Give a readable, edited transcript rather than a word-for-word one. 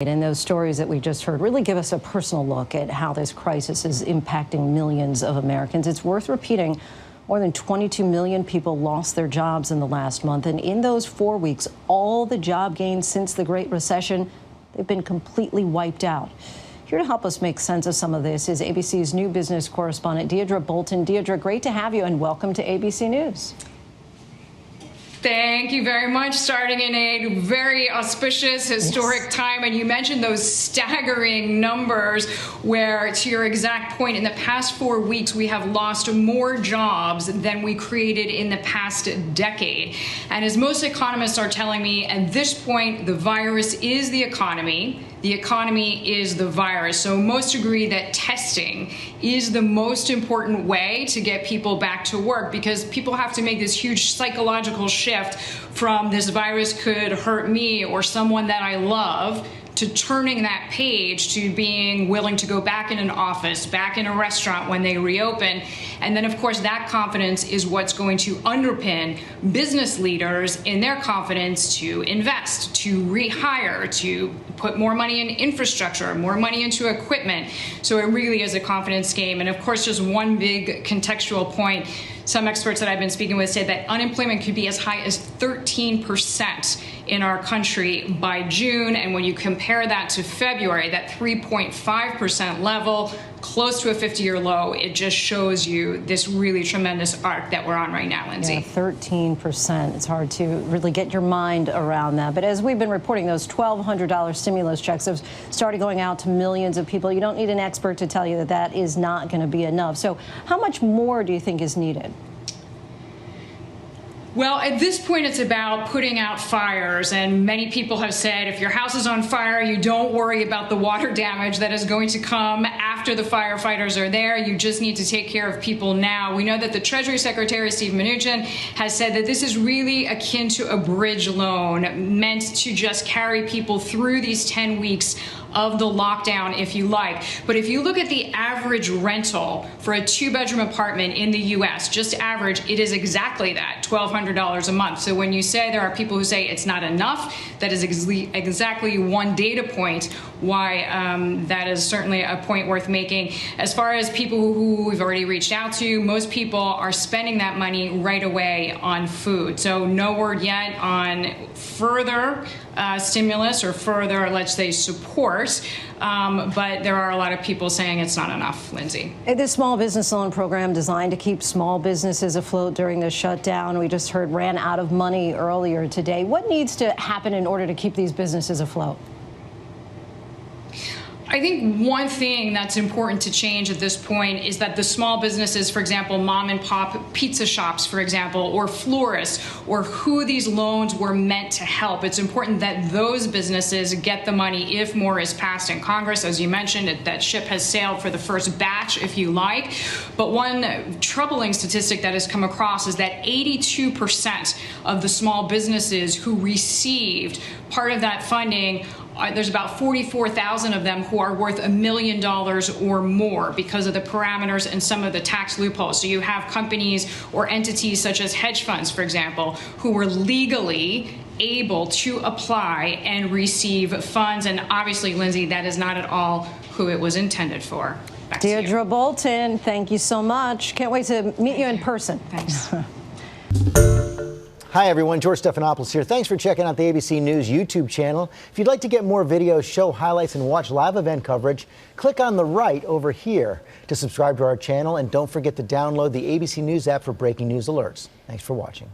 And those stories that we just heard really give us a personal look at how this crisis is impacting millions of Americans. It's worth repeating, more than 22 million people lost their jobs in the last month. And in those 4 weeks, all the job gains since the Great Recession, they've been completely wiped out. Here to help us make sense of some of this is ABC's new business correspondent, Deirdre Bolton. Deirdre, great to have you and welcome to ABC News. Thank you very much. Starting in a very auspicious, historic time. And you mentioned those staggering numbers where, to your exact point, in the past 4 weeks, we have lost more jobs than we created in the past decade. And as most economists are telling me, at this point, the virus is the economy. The economy is the virus. So most agree that testing is the most important way to get people back to work, because people have to make this huge psychological shift from this virus could hurt me or someone that I love to turning that page to being willing to go back in an office, back in a restaurant when they reopen. And then, of course, that confidence is what's going to underpin business leaders in their confidence to invest, to rehire, to put more money in infrastructure, more money into equipment. So it really is a confidence game. And of course, just one big contextual point. Some experts that I've been speaking with say that unemployment could be as high as 13% in our country by June. And when you compare that to February, that 3.5% level, close to a 50-year low, it just shows you this really tremendous arc that we're on right now, Lindsay. Yeah, 13%. It's hard to really get your mind around that. But as we've been reporting, those $1,200 stimulus checks have started going out to millions of people. You don't need an expert to tell you that that is not going to be enough. So how much more do you think is needed? Well, at this point, it's about putting out fires. And many people have said, if your house is on fire, you don't worry about the water damage that is going to come after the firefighters are there. You just need to take care of people now. We know that the Treasury Secretary, Steve Mnuchin, has said that this is really akin to a bridge loan meant to just carry people through these 10 weeks of the lockdown, if you like. But if you look at the average rental for a 2-bedroom apartment in the U.S., just average, it is exactly that, $1,200 a month. So when you say there are people who say it's not enough, that is exactly one data point why that is certainly a point worth making. As far as people who we've already reached out to, most people are spending that money right away on food. So no word yet on further stimulus or further, let's say, support. But there are a lot of people saying it's not enough, Lindsay. This small business loan program designed to keep small businesses afloat during the shutdown, we just heard, ran out of money earlier today. What needs to happen in order to keep these businesses afloat? I think one thing that's important to change at this point is that the small businesses, for example, mom and pop pizza shops, for example, or florists, or who these loans were meant to help, it's important that those businesses get the money if more is passed in Congress. As you mentioned, that ship has sailed for the first batch, if you like. But one troubling statistic that has come across is that 82% of the small businesses who received part of that funding, there's about 44,000 of them who are worth $1 million or more because of the parameters and some of the tax loopholes. So you have companies or entities such as hedge funds, for example, who were legally able to apply and receive funds. And obviously, Lindsay, that is not at all who it was intended for. Back to you. Deirdre Bolton, thank you so much. Can't wait to meet you in person. Thanks. Hi, everyone. George Stephanopoulos here. Thanks for checking out the ABC News YouTube channel. If you'd like to get more videos, show highlights, and watch live event coverage, click on the right over here to subscribe to our channel. And don't forget to download the ABC News app for breaking news alerts. Thanks for watching.